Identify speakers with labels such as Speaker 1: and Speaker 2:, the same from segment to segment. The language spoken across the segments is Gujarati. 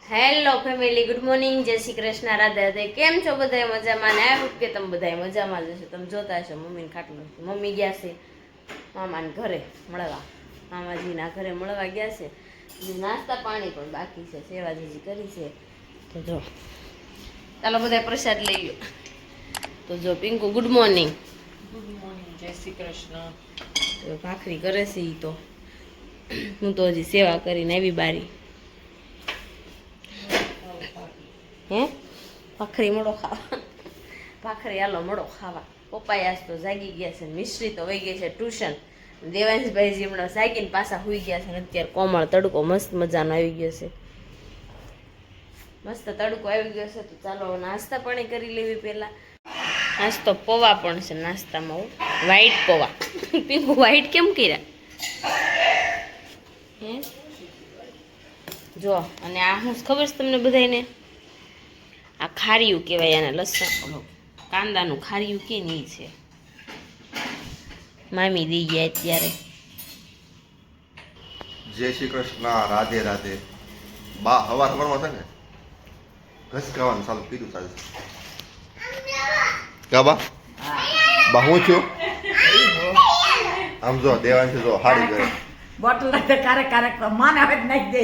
Speaker 1: હેલો ફેમિલી, ગુડ મોર્નિંગ, જય શ્રી કૃષ્ણ, રાધે રાધે. કેમ છો બધા? મજામાં ને? આ વખતે તમે બધા મજામાં જ હશો. તમે જોતા હશો મમ્મીને ખાટલું, મમ્મી ગયા છે મામાને ઘરે મળવા, મામાજીના ઘરે મળવા ગયા છે. નાસ્તા પાણી પણ બાકી છે, સેવાજીજી કરી છે. તો જો ચાલો બધા પ્રસાદ લઈ લો. તો જો Pinku good morning.
Speaker 2: Good morning, જય શ્રી કૃષ્ણ.
Speaker 1: તો ભાખરી કરે છે ઈ તો હું તો હજી સેવા કરીને આવી બારી. હે ભાખરી મળો ખાવા, ભાખરી હાલો મળો ખાવા. પપ્પા આજ તો જાગી ગયા છે, મિશ્રી તો વહી ગઈ છે ટ્યુશન. દેવાંશભાઈજી હમણાં જાગીને પાછા સુઈ ગયા છે. અત્યારે કોમળ તડકો મસ્ત મજાનો આવી ગયો છે, મસ્ત તડકો આવી ગયો છે. તો ચાલો નાસ્તા પાણી કરી લેવી પહેલા. આજ તો પૌવા પણ છે નાસ્તામાં, વ્હાઈટ પૌવા. પીંકુ વ્હાઈટ કેમ કર્યા હે? જો અને આ શું ખબર છે તમને બધાને? આ ખારીયું કહેવાય, આને લસણ કાંદાનું ખારીયું કે નહીં છે. મામી દઈ ગયા અત્યારે.
Speaker 3: જય શ્રી કૃષ્ણ, રાધે રાધે. બા હવારમાં છે ને ઘસકાવાનું ચાલુ કીધું ચાલશે. કા બા હું છું આમ જો દેવાંશ જો હાડી કરે
Speaker 2: બોટલ કારક કારક માન આવે નાખી દે.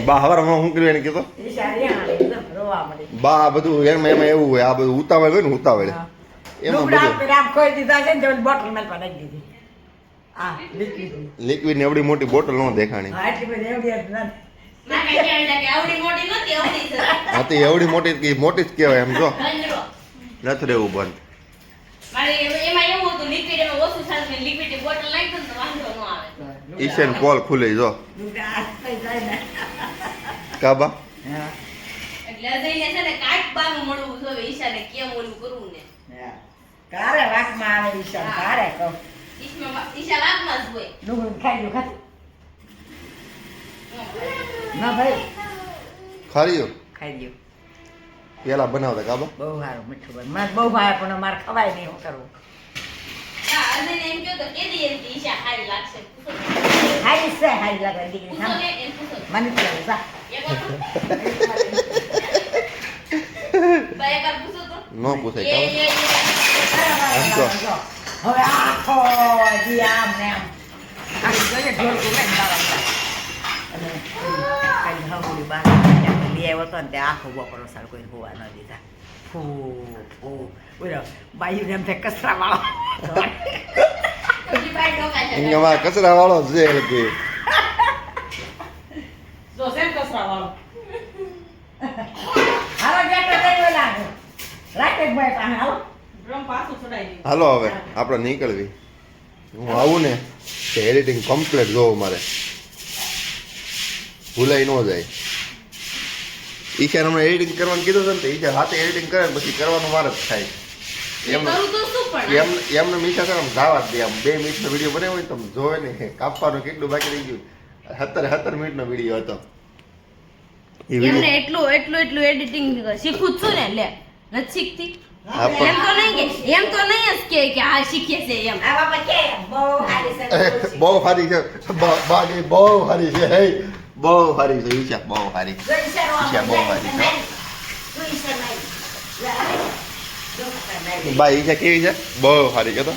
Speaker 3: બા હવારમાં હું કર્યું એને કીધો બા આ બધું એમાં એમાં એવું હોય, આ બધું ઉતાવળ હોય ને ઉતાવળ એમાં બધું
Speaker 2: બોટલ નાખવા નાખી દીધી.
Speaker 3: લિક્વિડ ને એવડી મોટી બોટલ ન દેખાણી હતી. એવડી મોટી મોટી જ કહેવાય એમ. જો નથી રહેવું બંધ. ઈશન પોલ ખુલે જો કાબા
Speaker 2: કારે વાકમાં આવે ઈશાન કારે કહો ના ભાઈ
Speaker 3: ખારીયો
Speaker 2: ખાઈ લ્યો.
Speaker 3: પેલા બનાવતા કાબા
Speaker 2: બહુ સારું મીઠું બન મારે બહુ ભાવે પણ મારે ખવાય નહીં. શું કરવું? હારી છે, હારી લાગે દીકરી. મને જ લાગે જા.
Speaker 3: નો પૂછાય કાબા.
Speaker 2: હવે આખો દી આમ ને આમ ખાલી જોઈએ ઢોલકું લઈને બાવા અને કાંઈ હમુડી બહાર લઈ આવ્યો હતો ને તે આખો બપોરો સાર કોઈ હોવા ન દીધા. બોલો બાયું એમ થાય કચરા વાળો
Speaker 3: કચરા વાળો છે કે
Speaker 2: કચરા વાળો. હાલો જેટલો થઈ લાગે રાખે ભાઈ પાસે હાલો.
Speaker 3: હાલો હવે આપણે નીકળવી. હું આવું ને તો એડિટિંગ કમ્પ્લીટ જોવું મારે, ભૂલાઈ ન જાય. ઈશાન હમણાં એડિટિંગ કરવાનું કીધું છે ને તો ઈશા હાથે એડિટિંગ કરે પછી કરવાનું વાર જ થાય. એમને મીઠા છે આમ જાવા જ દે. આમ 2 મિનિટનો વિડીયો બનાવ્યો હોય તમે જોવે ને કાપવાનું કેટલું બાકી રહી ગયું. 17 મિનિટનો વિડીયો હતો.
Speaker 1: એમને એટલું એડિટિંગ શીખું છું ને, લે નથી શીખતી એમ તો નહીં જ કે આ શીખે છે એમ.
Speaker 2: આ બાપા કે બહુ હારી છે,
Speaker 3: બહુ સારી છે બાકી, બહુ સારી છે. હે બહુ સારી છે ઈશા, બહુ સારી. ઈશા બહુ સારી છે. બાઈ ઈશા કેવી છે? બહુ સારી કે તો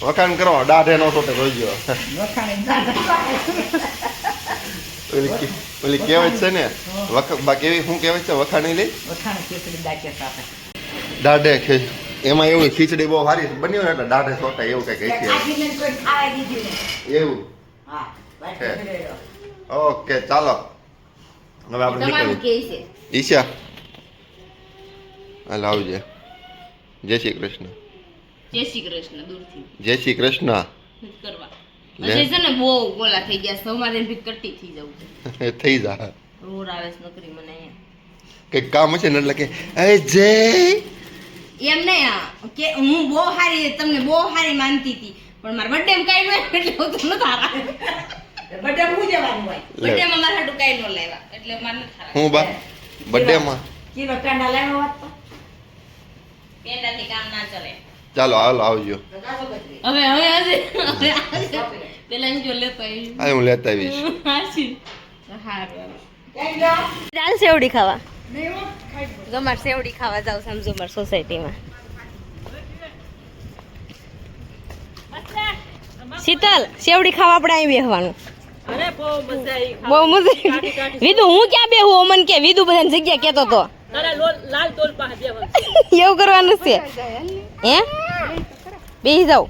Speaker 3: વખાણ કરો, દાઢે નો સોટે જોઈજો. ઓલી કહેવત છે ને કેવી શું કહેવત છે? વખાણી લઈ દાઢે ખીચ. એમાં એવું ખીચડી બહુ સારી બન્યું ને એટલે દાઢે સોટા એવું કઈ કહે છે એવું. ઓકે ચાલો હવે આપણે નીકળીએ. ઈશા હાલ આવજે. જય શ્રી કૃષ્ણ.
Speaker 1: જય શ્રી કૃષ્ણ. દૂરથી
Speaker 3: જય શ્રી કૃષ્ણ
Speaker 1: કરવા હજી છે ને બહુ ગોલા થઈ ગયા. સવારે ભી કટ્ટી થઈ જવું છે.
Speaker 3: થઈ જા
Speaker 1: રોડ આવે છે નોકરી મને અહીંયા
Speaker 3: કઈક કામ હશે ને એટલે કે એ જય
Speaker 1: એમ નહીં કે હું બહુ સારી તમને બહુ સારી માનતી હતી પણ મારા બર્થડે માં કઈ ન એટલે હું તો ન થારા.
Speaker 2: બર્થડે હું જવાનું હોય
Speaker 1: બર્થડે માં મારા હાટુ કઈ ન લાવ્યા એટલે માર ન થારા.
Speaker 3: હું બા બર્થડે માં
Speaker 2: કિલો પેંડા લાવ્યો હોત તો
Speaker 1: પેંડાથી કામ ના ચાલે.
Speaker 3: ચાલો હાલો આવજો
Speaker 1: હવે પેલા એમ જો લેતો આવી
Speaker 3: આ હું લેતા આવીશ
Speaker 1: ચાલ સેવડી ખાવા જો મારે સેવડી ખાવા જાવ સમજો મારી સોસાયટીમાં શીતલ સેવડી ખાવા આપણે અહીં બેસવાનું બહુ મજા વિદુ હું ક્યાં બેહું ઓમન કે વિદુ બધાની જગ્યા કેતો તો એવું કરવાનું છે હે બેસી જાવ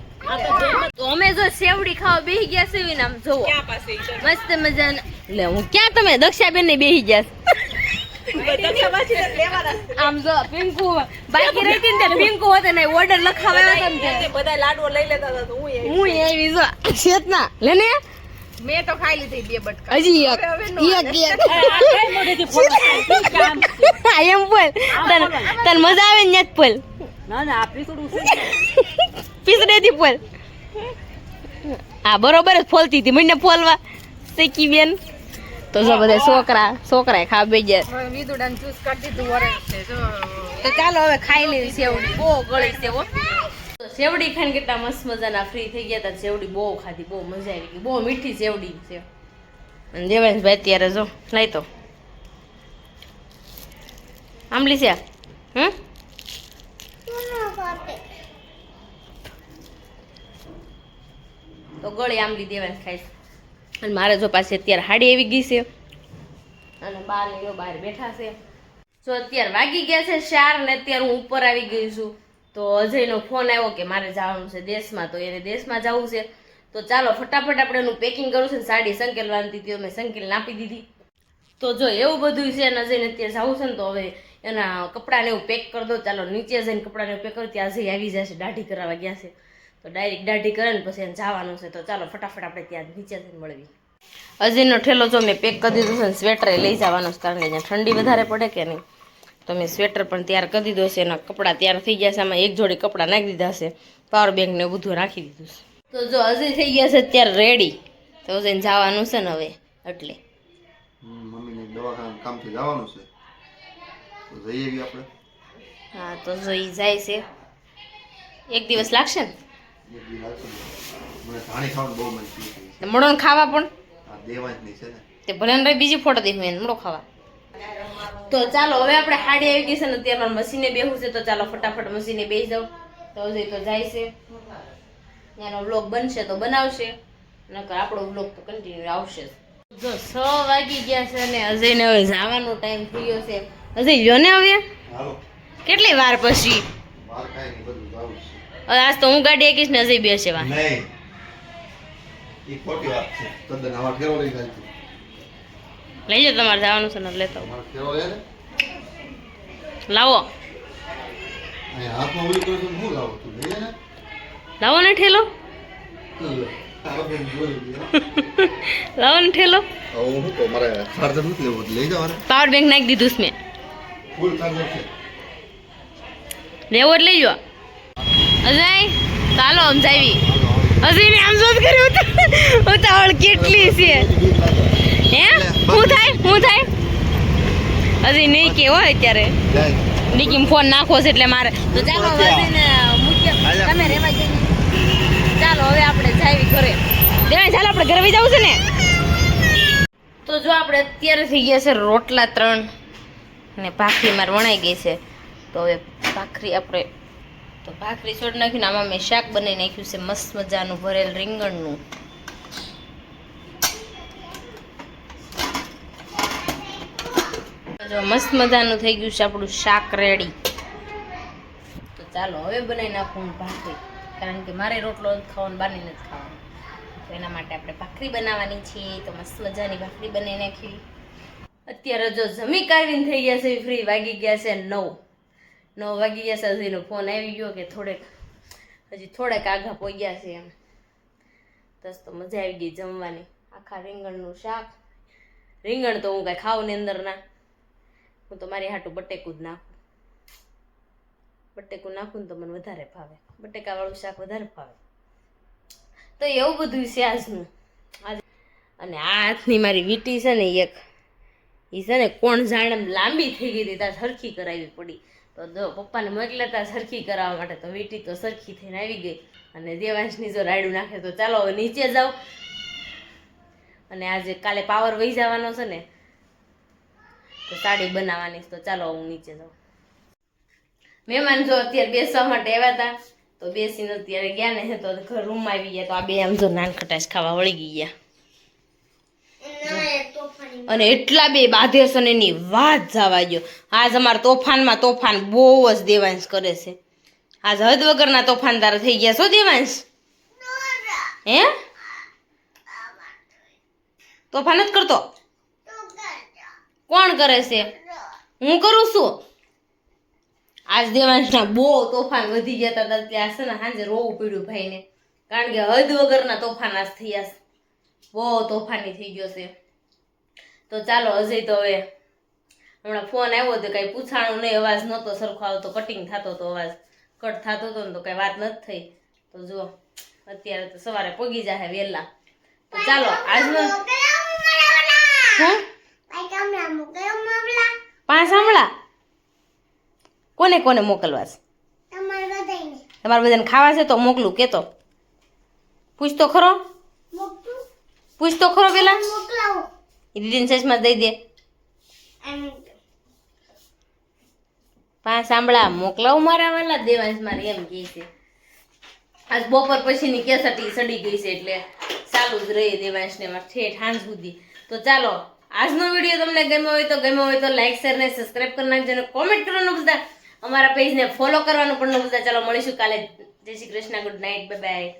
Speaker 1: તો અમે જો સેવડી ખાવા બેસી ગયા છે ને આમ જોવો મસ્ત મજા લે હું ક્યાં તમે દક્ષાબેન ને બેસી ગયા આમ જો પિંકુ બાકી રહી ને પિંકુ હતો ને ઓર્ડર લખાવ્યા હતા ને
Speaker 2: બધા લાડવો લઈ લેતા હતા તો
Speaker 1: હું એવી જો ચેતના લે ને
Speaker 2: મેં તો ખાઈ લીધી 2 બટકા
Speaker 1: હજી એક એમ બોલ તને મજા આવે ને જ બોલ
Speaker 2: ના ના આપી થોડું
Speaker 1: પીસડેથી બોલ હા બરોબર જ ફોલતી હતી મને ફોલવા શીખી બેન તો જો બધા છોકરા ખા બે ગયા
Speaker 2: વિદુડાને ચૂસ કરી દીધું ઓરેન્જ છે જો
Speaker 1: તો ચાલો હવે ખાઈ લેવી સેવડી બહુ ગળી છે હો તો સેવડી ખાઈને કેટલા મસ્ત મજાના ફ્રી થઈ ગયા હતા સેવડી બહુ ખાધી બહુ મજા આવી ગઈ બહુ મીઠી સેવડી છે અને દેવાંશભાઈ અત્યારે જો લઈ તો આંબલી છે તો ગળી આંબલી દેવાંશ ખાઈશ અને મારે જો પાછી અત્યારે હાડી આવી ગઈ છે અને બહાર બેઠા છે જો અત્યારે વાગી ગયા છે 4 ને અત્યારે હું ઉપર આવી ગઈ છું તો અજયનો ફોન આવ્યો કે મારે જવાનું છે દેશમાં તો એને દેશમાં જવું છે તો ચાલો ફટાફટ આપણે એનું પેકિંગ કરવું છે ને સાડી સંકેલવાની હતી મેં સંકેલ આપી દીધી તો જો એવું બધું છે અને અજયને અત્યારે જવું છે ને તો હવે એના કપડાને એવું પેક કરી દો ચાલો નીચે જઈને કપડાને પેક કરું ત્યાં અજય આવી જશે દાઢી કરાવવા ગયા છે તો ડાયરેક્ટ દાઢી કરે ને પછી એને જવાનું છે તો ચાલો ફટાફટ આપણે ત્યાં નીચે જઈને મળવી અજયનો ઠેલો જો મેં પેક કરી દીધું છે ને સ્વેટર લઈ જવાનું છે કારણ કે ત્યાં ઠંડી વધારે પડે કે નહીં તો મેં સ્વેટર પણ તૈયાર કરી દીધો છે એના કપડાં તૈયાર થઈ ગયા છે આમાં એક જોડી કપડાં નાખી દીધા છે પાવર બેંક ને બધું રાખી દીધું છે તો જો અજય થઈ ગયા છે અત્યારે રેડી તો અજયને જવાનું છે ને હવે એટલે
Speaker 3: મમ્મીને દવાખાના કામથી જવાનું છે તો જઈએ આવી આપણે
Speaker 1: હા તો જો ઈ જાય છે એક દિવસ લાગશે ને
Speaker 3: એક દી લાગશે ને. મને ધાણી ખાવાનું બહુ મન થયું છે
Speaker 1: મળો ને ખાવા પણ
Speaker 3: આ દેવાંશની છે ને
Speaker 1: તે ભલે ને બીજી ફોટો દેખું એને મળો ખાવા તો ચાલો હવે આપણે હાડી આવી ગઈ છે ને અત્યારે મશીને બેહવું છે તો ચાલો ફટાફટ મશીને બેસી જાવ તો અજય તો જાય છે એનો વ્લોગ બનશે તો બનાવશે નકર આપણો વ્લોગ તો કન્ટિન્યુ આવશે જો 6 વાગી ગયા છે અને અજયને હવે જવાનો ટાઈમ થઈ ગયો છે અજય જો ને હવે
Speaker 3: હાલો
Speaker 1: કેટલી વાર પછી
Speaker 3: બહાર કાંઈ નહીં બધું જાવું છે
Speaker 1: હવે આજ તો હું ગાડી એકીશ ને અજય બેસે વા
Speaker 3: નહીં એ ખોટી વાત છે તદ્દન આમાં ફેરો લઈ જાય છે
Speaker 1: લઈ જાઓ તમારે જવાનું છે ને લેતા
Speaker 3: તમારો ફેરો લે ને
Speaker 1: લાવો
Speaker 3: અહીંયા હાથમાં ઓલી કરો તો હું લાવું તું લઈ લે ને
Speaker 1: લાવો ને ઠેલો
Speaker 3: તારો બેન બોલી ગયો
Speaker 1: લાવો ને ઠેલો
Speaker 3: હું શું કહું મારે ચાર્જર નથી લેવું લઈ જાવ ને
Speaker 1: પાવર બેંક નાખી દીધું છે મેં
Speaker 3: ફૂલ ચાર્જર છે
Speaker 1: લેવો જ લઈ જાઓ અજય ચાલો આમ જાવી અજય મેં આમ જોત કર્યું ઉતાવળ કેટલી છે હે હું થાય અજય નહીં કે હોય અત્યારે ડીકીમાં ફોન નાખવો છે એટલે મારે તો ચાલો હવે અજયને મુખ્ય તમે રેવા જઈને ચાલો હવે આપણે જાવી ઘરે દેવાય ચાલો આપણે ઘરે વહી જવું છે ને તો જો આપણે અત્યારે થઈ ગયા છે રોટલા 3 અને ભાખરી મારે વણાઈ ગઈ છે તો હવે ભાખરી આપણે તો ભાખરી છોડ નાખીને આમાં મેં શાક બનાવી નાખ્યું છે મસ્ત મજાનું ભરેલ રીંગણનું જો મસ્ત મજાનું થઈ ગયું છે આપણું શાક રેડી તો ચાલો હવે બનાવી નાખું ભાખરી કારણ કે મારે રોટલો ખાવાનું બાની નથી ખાવાનું તો એના માટે આપણે ભાખરી બનાવવાની છે તો મસ્ત મજાની ભાખરી બનાવી નાખી અત્યારે જો જમી કાઢીને થઈ ગયા છે ફ્રી વાગી ગયા છે 9 વાગી ગયા છે હજીનો ફોન આવી ગયો કે હજી થોડાક આગા પહોંચ્યા છે એમ બસ તો મજા આવી ગઈ જમવાની આખા રીંગણનું શાક રીંગણ તો હું કાંઈ ખાવું ને અંદર ના હું તો મારી હાટું બટેકું જ નાખું ને તો મને વધારે ભાવે બટેકાવાળું શાક વધારે ભાવે તો એવું બધું છે આજનું અને આ હાથની મારી વીંટી છે ને એક એ છે ને કોણ જાણે લાંબી થઈ ગઈ હતી ત્યાં સરખી કરાવી પડી તો તો જો પપ્પાને મોકલ્યા હતા સરખી કરાવવા માટે, તો વીટી તો સરખી થઈને આવી ગઈ. અને દેવાંશની જો રાયડું નાખે તો ચાલો હવે નીચે જાઓ. અને આજે કાલે પાવર વહી જવાનો છે ને, તો સાડી બનાવવાની છે. તો ચાલો હું નીચે જાઉં. મહેમાન જો અત્યારે બેસવા માટે આવ્યા હતા, તો બેસીને અત્યારે ગયા ને તો ઘર રૂમમાં આવી ગયા. તો આ બે આમ જો નાનખટાશ ખાવા વળી ગયા. અને એટલા બે બાધે છે ને એની વાત જવા ગયો. આજ અમારા તોફાનમાં તોફાન બહુ જ દેવાંશ કરે છે. આજ હદ વગરના તોફાનદાર થઈ ગયા છો દેવાંશ. હે તોફાન જ કરતો? કોણ કરે છે? હું કરું છું. આજ દેવાંશના બહુ તોફાન વધી ગયા હતા. ત્યાં છે ને સાંજે રોવું પડ્યું ભાઈને, કારણ કે હદ વગરના તોફાન આજ થયા છે. બહુ તોફાની થઈ ગયો છે. તો ચાલો અજય તો હવે હમણાં ફોન આવ્યો તો કઈ પૂછાણું નહીં, અવાજ નહોતો સરખો આવતો, કટિંગ થતો હતો, અવાજ કટ થતો હતો ને તો કઈ વાત નથી થઈ. તો જો અત્યારે તો સવારે પગી જાય વહેલા. તો ચાલો આજનો પાંચ આમળા કોને કોને મોકલવા છે? તમારે બધાને ખાવા છે તો મોકલું કેતો? પૂછ તો ખરો, પૂછ તો ખરો પેલા. દીદીને સચમાં દઈ દે. પાંચ આંબળા મોકલાવું મારા વાલા દેવાંશ મારે એમ કહે છે. આજ બપોર પછીની કેસટી સડી ગઈ છે એટલે ચાલુ જ રહી દેવાંશને ઠેઠ સાંજ સુધી. તો ચાલો આજનો વિડીયો તમને ગમ્યો હોય તો લાઈક શેર ને સબસ્ક્રાઈબ કરી નાખજો અને કોમેન્ટ કરવાનું ભૂલતા, અમારા પેજને ફોલો કરવાનું પણ ન ભૂલતા. ચાલો મળીશું કાલે. જય Shri Krishna, good night, bye bye.